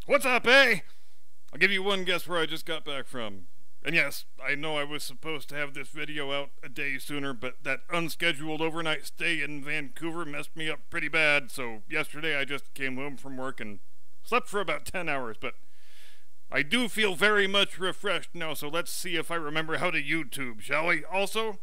What's up, eh? I'll give you one guess where I just got back from. And yes, I know I was supposed to have this video out a day sooner, but that unscheduled overnight stay in Vancouver messed me up pretty bad, so yesterday I just came home from work and slept for about 10 hours, but I do feel very much refreshed now, so let's see if I remember how to YouTube, shall we? Also,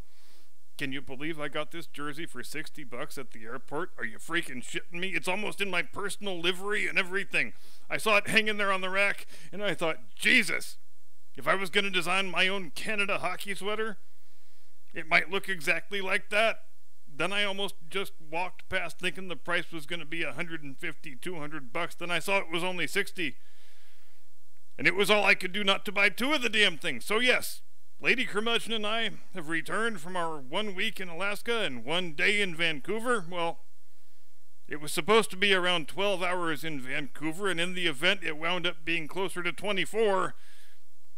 can you believe I got this jersey for $60 at the airport? Are you freaking shitting me? It's almost in my personal livery and everything. I saw it hanging there on the rack, and I thought, Jesus, if I was going to design my own Canada hockey sweater, it might look exactly like that. Then I almost just walked past thinking the price was going to be $150, $200. Then I saw it was only $60. And it was all I could do not to buy two of the damn things. So yes, Lady Curmudgeon and I have returned from our 1 week in Alaska and 1 day in Vancouver. Well, it was supposed to be around 12 hours in Vancouver, and in the event it wound up being closer to 24.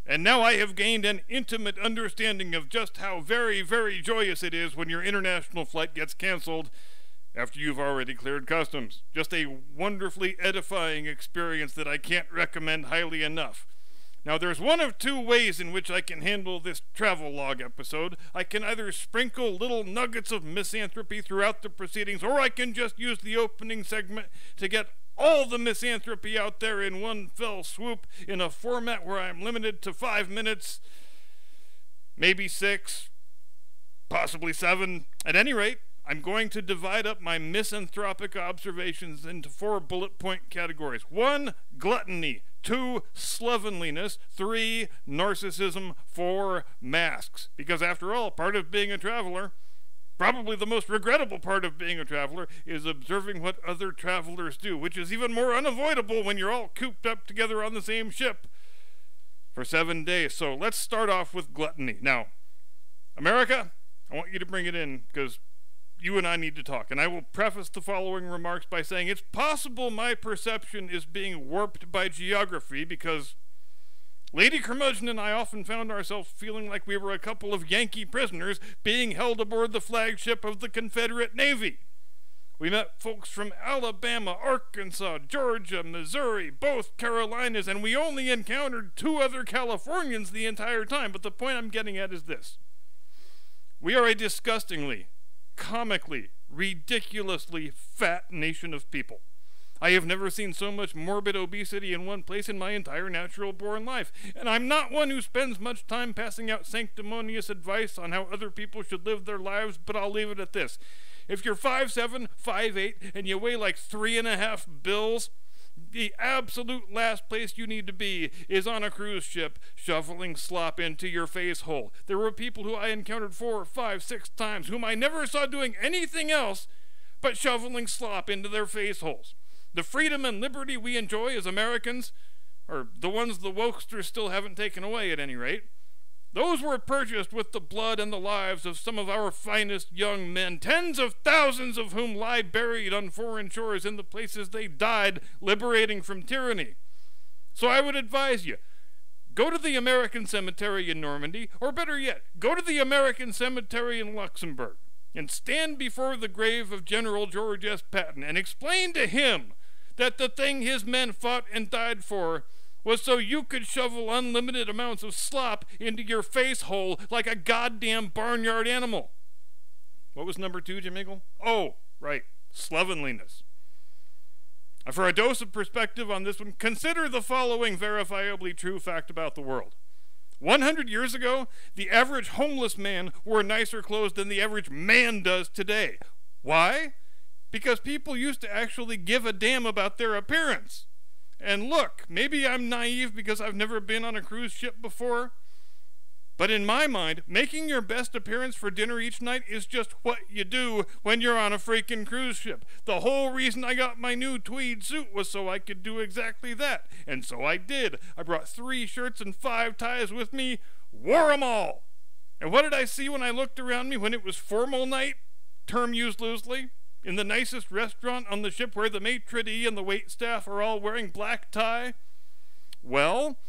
And now I have gained an intimate understanding of just how very, very joyous it is when your international flight gets canceled after you've already cleared customs. Just a wonderfully edifying experience that I can't recommend highly enough. Now, there's one of two ways in which I can handle this Travelogue episode. I can either sprinkle little nuggets of misanthropy throughout the proceedings, or I can just use the opening segment to get all the misanthropy out there in one fell swoop in a format where I'm limited to 5 minutes, maybe 6, possibly 7. At any rate, I'm going to divide up my misanthropic observations into 4 bullet point categories. 1, gluttony. 2, slovenliness. 3, narcissism. 4, masks. Because after all, part of being a traveler, probably the most regrettable part of being a traveler, is observing what other travelers do, which is even more unavoidable when you're all cooped up together on the same ship for 7 days. So let's start off with gluttony. Now, America, I want you to bring it in, because you and I need to talk. And I will preface the following remarks by saying it's possible my perception is being warped by geography, because Lady Curmudgeon and I often found ourselves feeling like we were a couple of Yankee prisoners being held aboard the flagship of the Confederate Navy. We met folks from Alabama, Arkansas, Georgia, Missouri, both Carolinas, and we only encountered 2 other Californians the entire time. But the point I'm getting at is this. We are a disgustingly, comically, ridiculously fat nation of people. I have never seen so much morbid obesity in one place in my entire natural-born life. And I'm not one who spends much time passing out sanctimonious advice on how other people should live their lives, but I'll leave it at this. If you're 5'7", 5'8", and you weigh like 3.5 bills, the absolute last place you need to be is on a cruise ship shoveling slop into your face hole. There were people who I encountered 4, 5, 6 times whom I never saw doing anything else but shoveling slop into their face holes. The freedom and liberty we enjoy as Americans, or the ones the wokesters still haven't taken away at any rate, those were purchased with the blood and the lives of some of our finest young men, tens of thousands of whom lie buried on foreign shores in the places they died liberating from tyranny. So I would advise you, go to the American Cemetery in Normandy, or better yet, go to the American Cemetery in Luxembourg, and stand before the grave of General George S. Patton and explain to him that the thing his men fought and died for was so you could shovel unlimited amounts of slop into your face hole like a goddamn barnyard animal. What was number 2, Jim Eagle? Oh, right, slovenliness. For a dose of perspective on this one, consider the following verifiably true fact about the world. 100 years ago, the average homeless man wore nicer clothes than the average man does today. Why? Because people used to actually give a damn about their appearance. And look, maybe I'm naive because I've never been on a cruise ship before, but in my mind, making your best appearance for dinner each night is just what you do when you're on a freaking cruise ship. The whole reason I got my new tweed suit was so I could do exactly that. And so I did. I brought 3 shirts and 5 ties with me, wore them all. And what did I see when I looked around me when it was formal night? Term used loosely. In the nicest restaurant on the ship where the maitre d' and the wait staff are all wearing black tie? Well,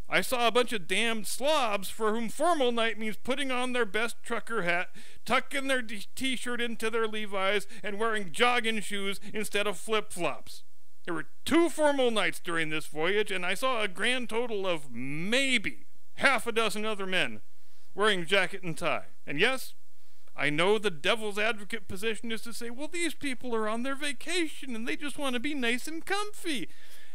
I saw a bunch of damned slobs for whom formal night means putting on their best trucker hat, tucking their t-shirt into their Levi's, and wearing jogging shoes instead of flip-flops. There were 2 formal nights during this voyage, and I saw a grand total of maybe half a dozen other men wearing jacket and tie. And yes, I know the devil's advocate position is to say, well, these people are on their vacation and they just want to be nice and comfy.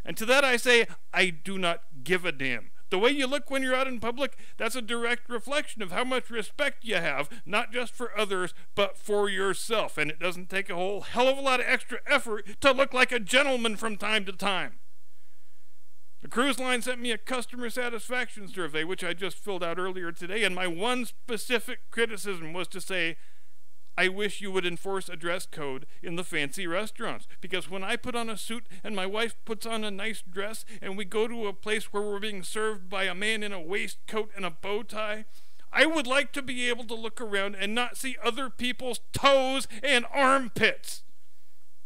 And to that I say, I do not give a damn. The way you look when you're out in public, that's a direct reflection of how much respect you have, not just for others, but for yourself. And it doesn't take a whole hell of a lot of extra effort to look like a gentleman from time to time. The cruise line sent me a customer satisfaction survey, which I just filled out earlier today, and my one specific criticism was to say, I wish you would enforce a dress code in the fancy restaurants, because when I put on a suit and my wife puts on a nice dress and we go to a place where we're being served by a man in a waistcoat and a bow tie, I would like to be able to look around and not see other people's toes and armpits.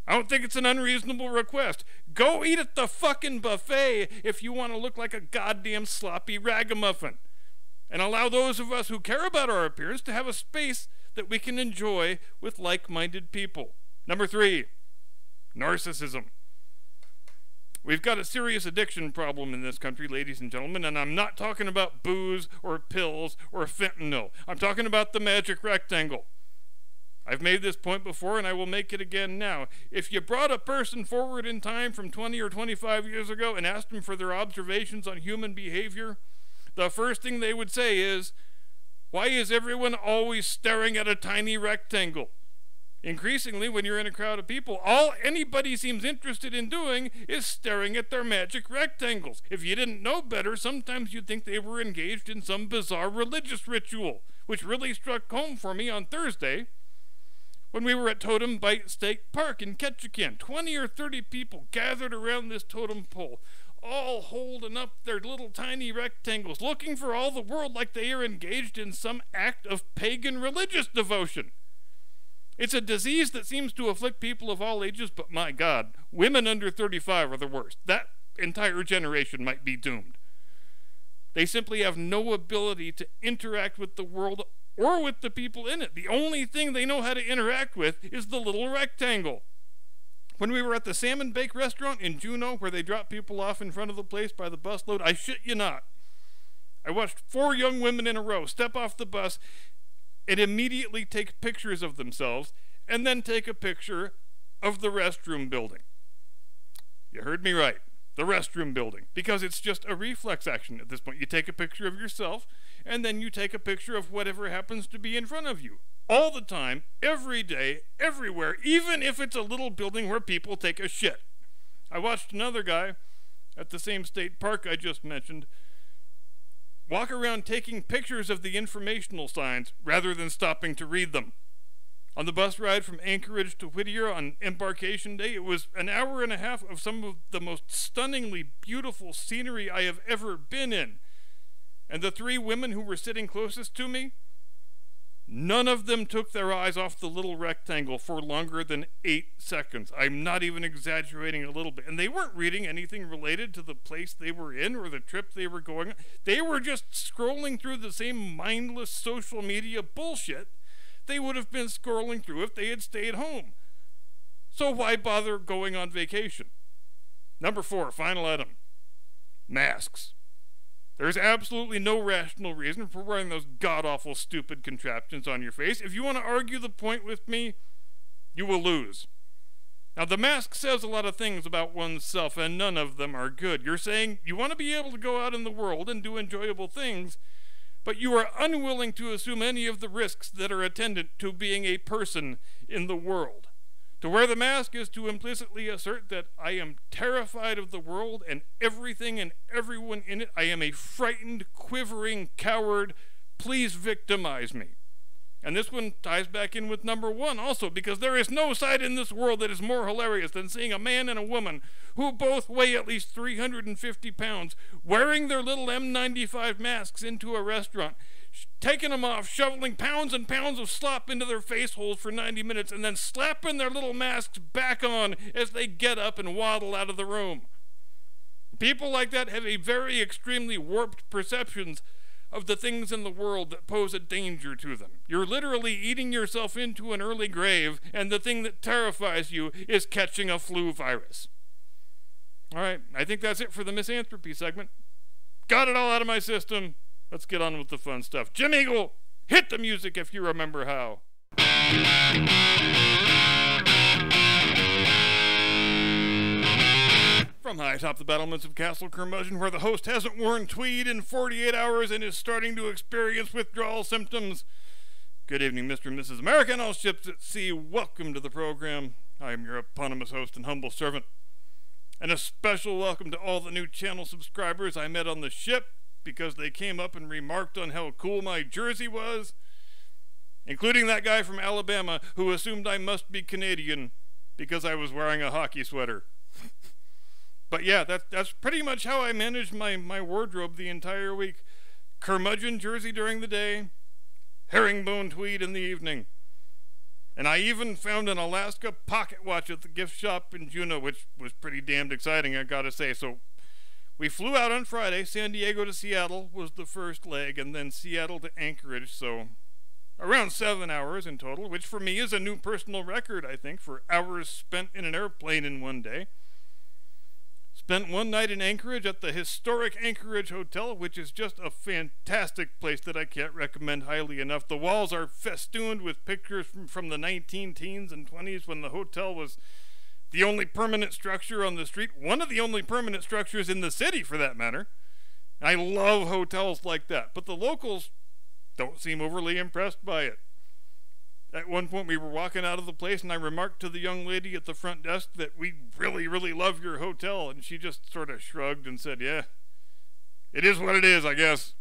I don't think it's an unreasonable request. Go eat at the fucking buffet if you want to look like a goddamn sloppy ragamuffin. And allow those of us who care about our appearance to have a space that we can enjoy with like-minded people. Number 3, narcissism. We've got a serious addiction problem in this country, ladies and gentlemen, and I'm not talking about booze or pills or fentanyl. I'm talking about the magic rectangle. I've made this point before and I will make it again now. If you brought a person forward in time from 20 or 25 years ago and asked them for their observations on human behavior, the first thing they would say is, why is everyone always staring at a tiny rectangle? Increasingly, when you're in a crowd of people, all anybody seems interested in doing is staring at their magic rectangles. If you didn't know better, sometimes you'd think they were engaged in some bizarre religious ritual, which really struck home for me on Thursday when we were at Totem Bite State Park in Ketchikan. 20 or 30 people gathered around this totem pole, all holding up their little tiny rectangles, looking for all the world like they are engaged in some act of pagan religious devotion. It's a disease that seems to afflict people of all ages, but my God, women under 35 are the worst. That entire generation might be doomed. They simply have no ability to interact with the world or with the people in it. The only thing they know how to interact with is the little rectangle. When we were at the Salmon Bake restaurant in Juneau, where they drop people off in front of the place by the busload, I shit you not, I watched 4 young women in a row step off the bus and immediately take pictures of themselves and then take a picture of the restroom building. You heard me right, the restroom building, because it's just a reflex action at this point. You take a picture of yourself and then you take a picture of whatever happens to be in front of you. All the time, every day, everywhere, even if it's a little building where people take a shit. I watched another guy at the same state park I just mentioned walk around taking pictures of the informational signs rather than stopping to read them. On the bus ride from Anchorage to Whittier on embarkation day, it was an hour and a half of some of the most stunningly beautiful scenery I have ever been in. And the 3 women who were sitting closest to me, none of them took their eyes off the little rectangle for longer than 8 seconds. I'm not even exaggerating a little bit. And they weren't reading anything related to the place they were in or the trip they were going on. They were just scrolling through the same mindless social media bullshit they would have been scrolling through if they had stayed home. So why bother going on vacation? Number 4, final item. Masks. There's absolutely no rational reason for wearing those god-awful stupid contraptions on your face. If you want to argue the point with me, you will lose. Now, the mask says a lot of things about oneself, and none of them are good. You're saying you want to be able to go out in the world and do enjoyable things, but you are unwilling to assume any of the risks that are attendant to being a person in the world. To wear the mask is to implicitly assert that I am terrified of the world and everything and everyone in it. I am a frightened, quivering coward. Please victimize me. And this one ties back in with number 1 also, because there is no sight in this world that is more hilarious than seeing a man and a woman who both weigh at least 350 pounds wearing their little M95 masks into a restaurant, taking them off, shoveling pounds and pounds of slop into their face holes for 90 minutes, and then slapping their little masks back on as they get up and waddle out of the room. People like that have a very extremely warped perceptions of the things in the world that pose a danger to them. You're literally eating yourself into an early grave, and the thing that terrifies you is catching a flu virus. All right, I think that's it for the misanthropy segment. Got it all out of my system. Let's get on with the fun stuff. Jim Eagle, hit the music if you remember how. From high atop the battlements of Castle Curmudgeon, where the host hasn't worn tweed in 48 hours and is starting to experience withdrawal symptoms. Good evening, Mr. and Mrs. America and all ships at sea. Welcome to the program. I am your eponymous host and humble servant. And a special welcome to all the new channel subscribers I met on the ship because they came up and remarked on how cool my jersey was, including that guy from Alabama who assumed I must be Canadian because I was wearing a hockey sweater. But yeah, that's pretty much how I managed my wardrobe the entire week. Curmudgeon jersey during the day, herringbone tweed in the evening. And I even found an Alaska pocket watch at the gift shop in Juneau, which was pretty damned exciting, I gotta say. So we flew out on Friday. San Diego to Seattle was the first leg, and then Seattle to Anchorage, so around 7 hours in total, which for me is a new personal record, I think, for hours spent in an airplane in one day. Spent one night in Anchorage at the historic Anchorage Hotel, which is just a fantastic place that I can't recommend highly enough. The walls are festooned with pictures from the 19-teens and 20s when the hotel was the only permanent structure on the street, one of the only permanent structures in the city for that matter. I love hotels like that, but the locals don't seem overly impressed by it. At one point we were walking out of the place and I remarked to the young lady at the front desk that we really, really love your hotel, and she just sort of shrugged and said, yeah, it is what it is, I guess.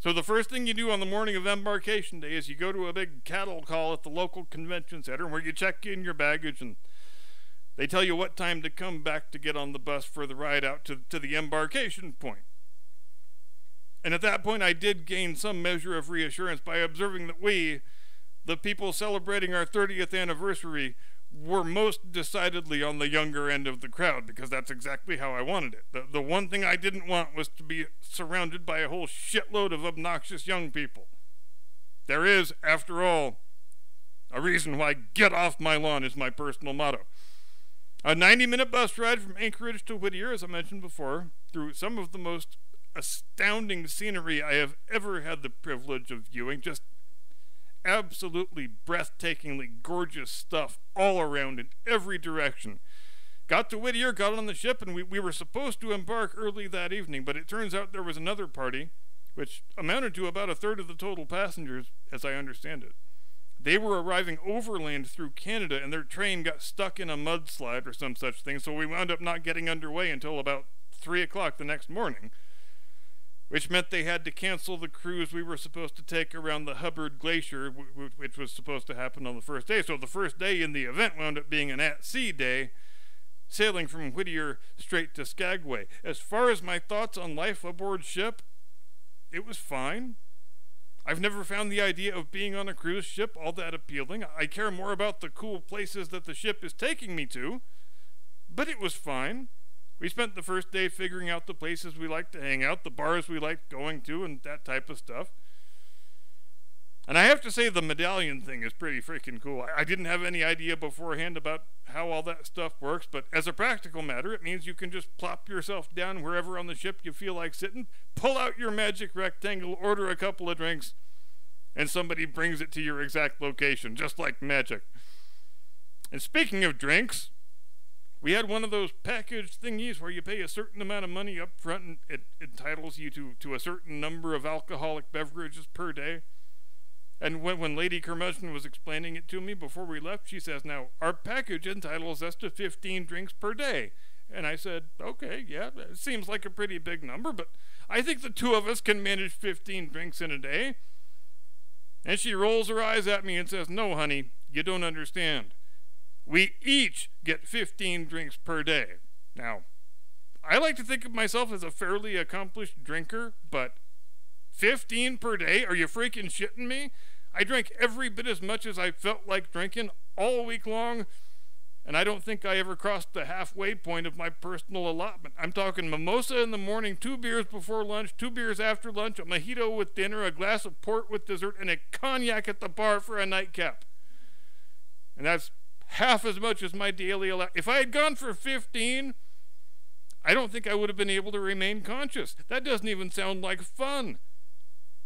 So the first thing you do on the morning of embarkation day is you go to a big cattle call at the local convention center where you check in your baggage and they tell you what time to come back to get on the bus for the ride out to the embarkation point. And at that point I did gain some measure of reassurance by observing that we, the people celebrating our 30th anniversary, were most decidedly on the younger end of the crowd, because that's exactly how I wanted it. The one thing I didn't want was to be surrounded by a whole shitload of obnoxious young people. There is, after all, a reason why get off my lawn is my personal motto. A 90-minute bus ride from Anchorage to Whittier, as I mentioned before, through some of the most astounding scenery I have ever had the privilege of viewing. Just absolutely breathtakingly gorgeous stuff all around in every direction. Got to Whittier, got on the ship, and we were supposed to embark early that evening, but it turns out there was another party, which amounted to about a third of the total passengers, as I understand it. They were arriving overland through Canada, and their train got stuck in a mudslide or some such thing, so we wound up not getting underway until about 3 o'clock the next morning, which meant they had to cancel the cruise we were supposed to take around the Hubbard Glacier, which was supposed to happen on the first day. So the first day in the event wound up being an at-sea day, sailing from Whittier straight to Skagway. As far as my thoughts on life aboard ship, it was fine. I've never found the idea of being on a cruise ship all that appealing. I care more about the cool places that the ship is taking me to, but it was fine. We spent the first day figuring out the places we liked to hang out, the bars we liked going to, and that type of stuff. And I have to say the medallion thing is pretty freaking cool. I didn't have any idea beforehand about how all that stuff works, but as a practical matter, it means you can just plop yourself down wherever on the ship you feel like sitting, pull out your magic rectangle, order a couple of drinks, and somebody brings it to your exact location, just like magic. And speaking of drinks, we had one of those packaged thingies where you pay a certain amount of money up front and it entitles you to a certain number of alcoholic beverages per day. And when Lady Curmudgeon was explaining it to me before we left, she says, now, our package entitles us to 15 drinks per day. And I said, okay, yeah, it seems like a pretty big number, but I think the two of us can manage 15 drinks in a day. And she rolls her eyes at me and says, no, honey, you don't understand. We each get 15 drinks per day. Now, I like to think of myself as a fairly accomplished drinker, but 15 per day? Are you freaking shitting me? I drank every bit as much as I felt like drinking all week long, and I don't think I ever crossed the halfway point of my personal allotment. I'm talking mimosa in the morning, 2 beers before lunch, 2 beers after lunch, a mojito with dinner, a glass of port with dessert, and a cognac at the bar for a nightcap. And that's half as much as my daily allowance. If I had gone for 15, I don't think I would have been able to remain conscious. That doesn't even sound like fun.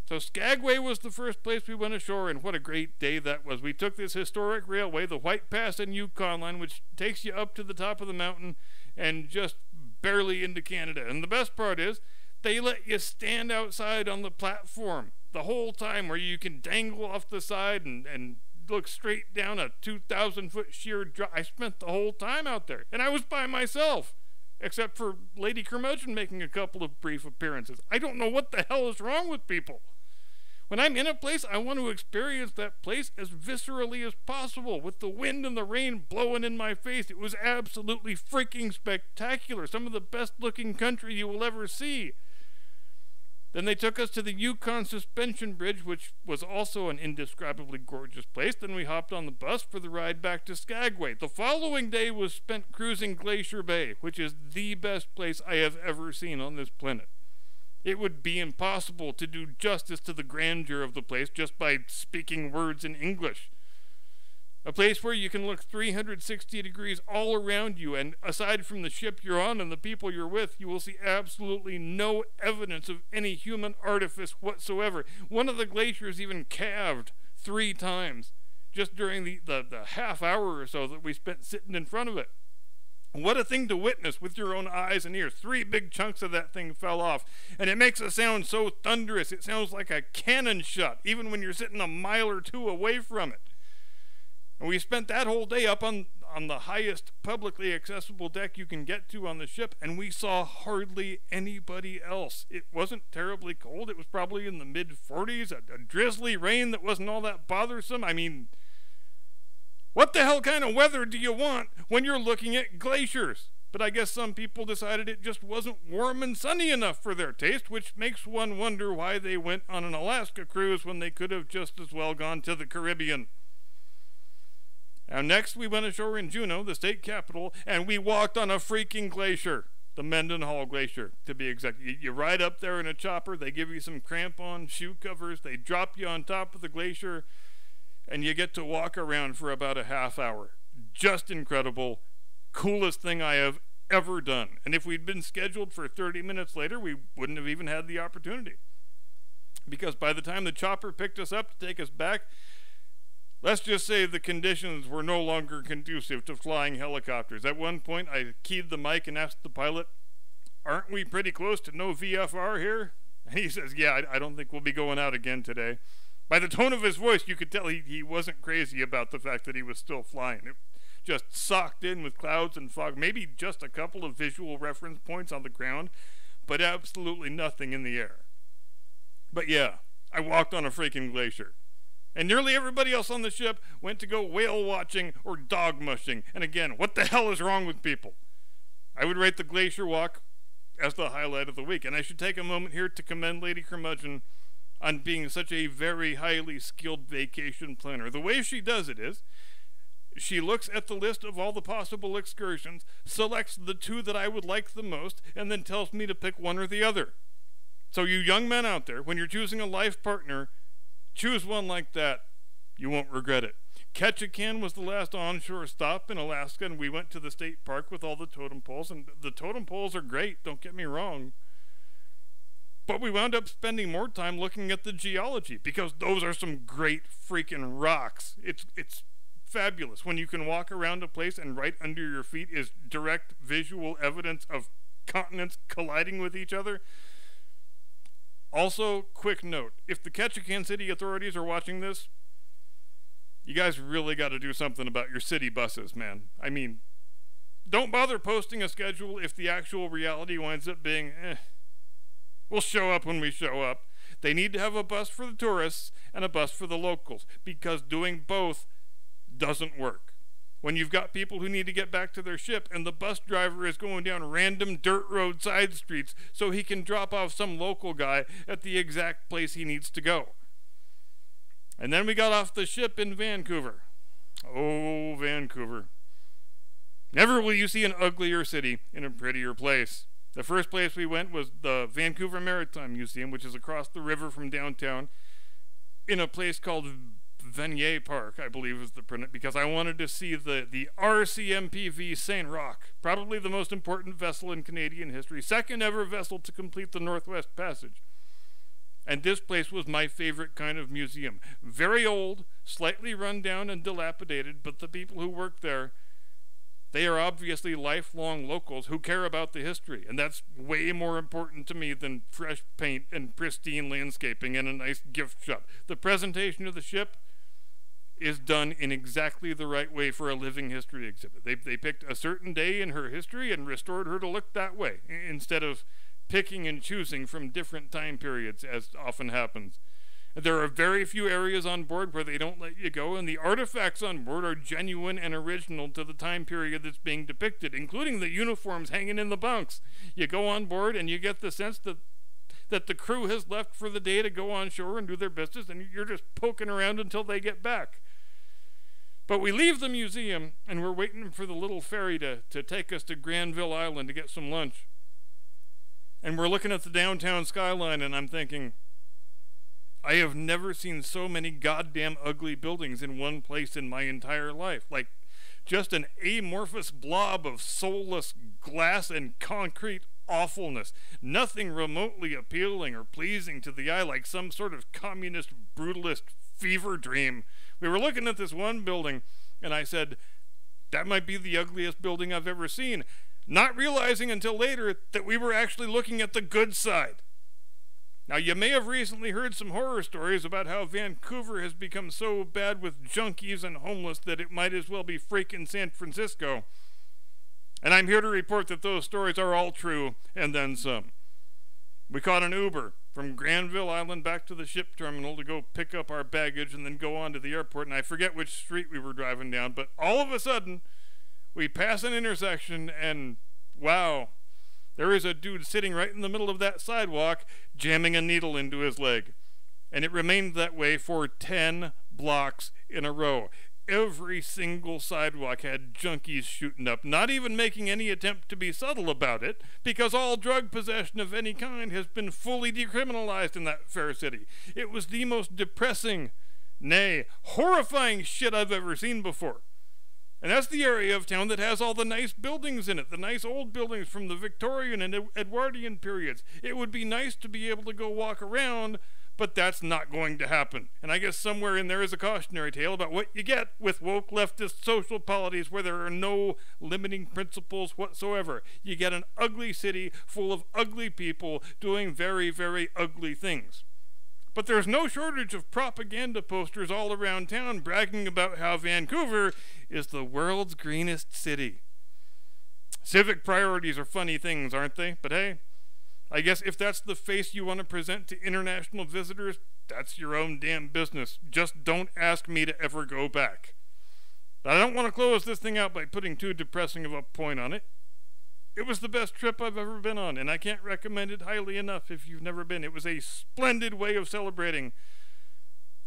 So Skagway was the first place we went ashore, and what a great day that was. We took this historic railway, the White Pass and Yukon line, which takes you up to the top of the mountain and just barely into Canada. And the best part is, they let you stand outside on the platform the whole time, where you can dangle off the side and look straight down a 2,000-foot sheer drop. I spent the whole time out there, and I was by myself, except for Lady Curmudgeon making a couple of brief appearances. I don't know what the hell is wrong with people. When I'm in a place, I want to experience that place as viscerally as possible, with the wind and the rain blowing in my face. It was absolutely freaking spectacular. Some of the best looking country you will ever see. Then they took us to the Yukon Suspension Bridge, which was also an indescribably gorgeous place. Then we hopped on the bus for the ride back to Skagway. The following day was spent cruising Glacier Bay, which is the best place I have ever seen on this planet. It would be impossible to do justice to the grandeur of the place just by speaking words in English. A place where you can look 360 degrees all around you, and aside from the ship you're on and the people you're with, you will see absolutely no evidence of any human artifice whatsoever. One of the glaciers even calved 3 times just during the half hour or so that we spent sitting in front of it. What a thing to witness with your own eyes and ears. 3 big chunks of that thing fell off, and it makes a sound so thunderous. It sounds like a cannon shot, even when you're sitting a mile or 2 away from it. And we spent that whole day up on the highest publicly accessible deck you can get to on the ship, and we saw hardly anybody else. It wasn't terribly cold. It was probably in the mid-40s, a drizzly rain that wasn't all that bothersome. I mean, what the hell kind of weather do you want when you're looking at glaciers? But I guess some people decided it just wasn't warm and sunny enough for their taste, which makes one wonder why they went on an Alaska cruise when they could have just as well gone to the Caribbean. Now next we went ashore in Juneau, the state capital, and we walked on a freaking glacier. The Mendenhall Glacier, to be exact. You ride up there in a chopper, they give you some crampon shoe covers, they drop you on top of the glacier, and you get to walk around for about a half hour. Just incredible. Coolest thing I have ever done. And if we'd been scheduled for 30 minutes later, we wouldn't have even had the opportunity. Because by the time the chopper picked us up to take us back, let's just say the conditions were no longer conducive to flying helicopters. At one point, I keyed the mic and asked the pilot, "Aren't we pretty close to no VFR here?" And he says, "Yeah, I don't think we'll be going out again today." By the tone of his voice, you could tell he wasn't crazy about the fact that he was still flying. It just socked in with clouds and fog, maybe just a couple of visual reference points on the ground, but absolutely nothing in the air. But yeah, I walked on a freaking glacier. And nearly everybody else on the ship went to go whale watching or dog mushing. And again, what the hell is wrong with people? I would rate the glacier walk as the highlight of the week. And I should take a moment here to commend Lady Curmudgeon on being such a very highly skilled vacation planner. The way she does it is, she looks at the list of all the possible excursions, selects the 2 that I would like the most, and then tells me to pick one or the other. So you young men out there, when you're choosing a life partner, choose one like that. You won't regret it. Ketchikan was the last onshore stop in Alaska, and we went to the state park with all the totem poles, and the totem poles are great, don't get me wrong. But we wound up spending more time looking at the geology, because those are some great freaking rocks. It's fabulous when you can walk around a place and right under your feet is direct visual evidence of continents colliding with each other. Also, quick note, if the Ketchikan City authorities are watching this, you guys really got to do something about your city buses, man. I mean, don't bother posting a schedule if the actual reality winds up being, we'll show up when we show up. They need to have a bus for the tourists and a bus for the locals, because doing both doesn't work. When you've got people who need to get back to their ship and the bus driver is going down random dirt road side streets so he can drop off some local guy at the exact place he needs to go. And then we got off the ship in Vancouver. Oh, Vancouver. Never will you see an uglier city in a prettier place. The first place we went was the Vancouver Maritime Museum, which is across the river from downtown, in a place called Venier Park, I believe is the print, because I wanted to see the RCMPV Saint Roch, probably the most important vessel in Canadian history, second ever vessel to complete the Northwest Passage. And this place was my favorite kind of museum. Very old, slightly run down and dilapidated, but the people who work there, they are obviously lifelong locals who care about the history, and that's way more important to me than fresh paint and pristine landscaping and a nice gift shop. The presentation of the ship is done in exactly the right way for a living history exhibit. They picked a certain day in her history and restored her to look that way, instead of picking and choosing from different time periods, as often happens. There are very few areas on board where they don't let you go, and the artifacts on board are genuine and original to the time period that's being depicted, including the uniforms hanging in the bunks. You go on board and you get the sense that the crew has left for the day to go on shore and do their business, and you're just poking around until they get back. But we leave the museum, and we're waiting for the little ferry to take us to Granville Island to get some lunch. And we're looking at the downtown skyline, and I'm thinking, I have never seen so many goddamn ugly buildings in one place in my entire life. Like, just an amorphous blob of soulless glass and concrete awfulness. Nothing remotely appealing or pleasing to the eye, like some sort of communist brutalist fever dream. We were looking at this one building, and I said, that might be the ugliest building I've ever seen, not realizing until later that we were actually looking at the good side. Now, you may have recently heard some horror stories about how Vancouver has become so bad with junkies and homeless that it might as well be freaking San Francisco. And I'm here to report that those stories are all true, and then some. We caught an Uber from Granville Island back to the ship terminal to go pick up our baggage and then go on to the airport, and I forget which street we were driving down, but all of a sudden, we pass an intersection, and wow, there is a dude sitting right in the middle of that sidewalk jamming a needle into his leg. And it remained that way for 10 blocks in a row. Every single sidewalk had junkies shooting up, not even making any attempt to be subtle about it, because all drug possession of any kind has been fully decriminalized in that fair city. It was the most depressing, nay, horrifying shit I've ever seen before. And that's the area of town that has all the nice buildings in it, the nice old buildings from the Victorian and Edwardian periods. It would be nice to be able to go walk around, but that's not going to happen. And I guess somewhere in there is a cautionary tale about what you get with woke leftist social polities where there are no limiting principles whatsoever. You get an ugly city full of ugly people doing very, very ugly things. But there's no shortage of propaganda posters all around town bragging about how Vancouver is the world's greenest city. Civic priorities are funny things, aren't they? But hey, I guess if that's the face you want to present to international visitors, that's your own damn business. Just don't ask me to ever go back. But I don't want to close this thing out by putting too depressing of a point on it. It was the best trip I've ever been on, and I can't recommend it highly enough if you've never been. It was a splendid way of celebrating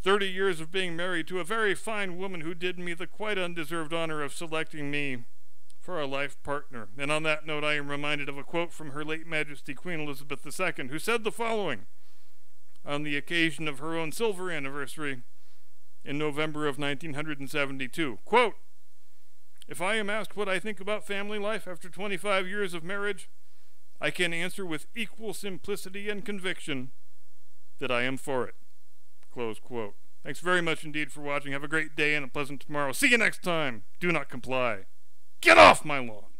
30 years of being married to a very fine woman who did me the quite undeserved honor of selecting me for a life partner. And on that note, I am reminded of a quote from Her late Majesty Queen Elizabeth II, who said the following on the occasion of her own silver anniversary in November of 1972. Quote, "If I am asked what I think about family life after 25 years of marriage, I can answer with equal simplicity and conviction that I am for it." Close quote. Thanks very much indeed for watching. Have a great day and a pleasant tomorrow. See you next time. Do not comply. Get off my lawn.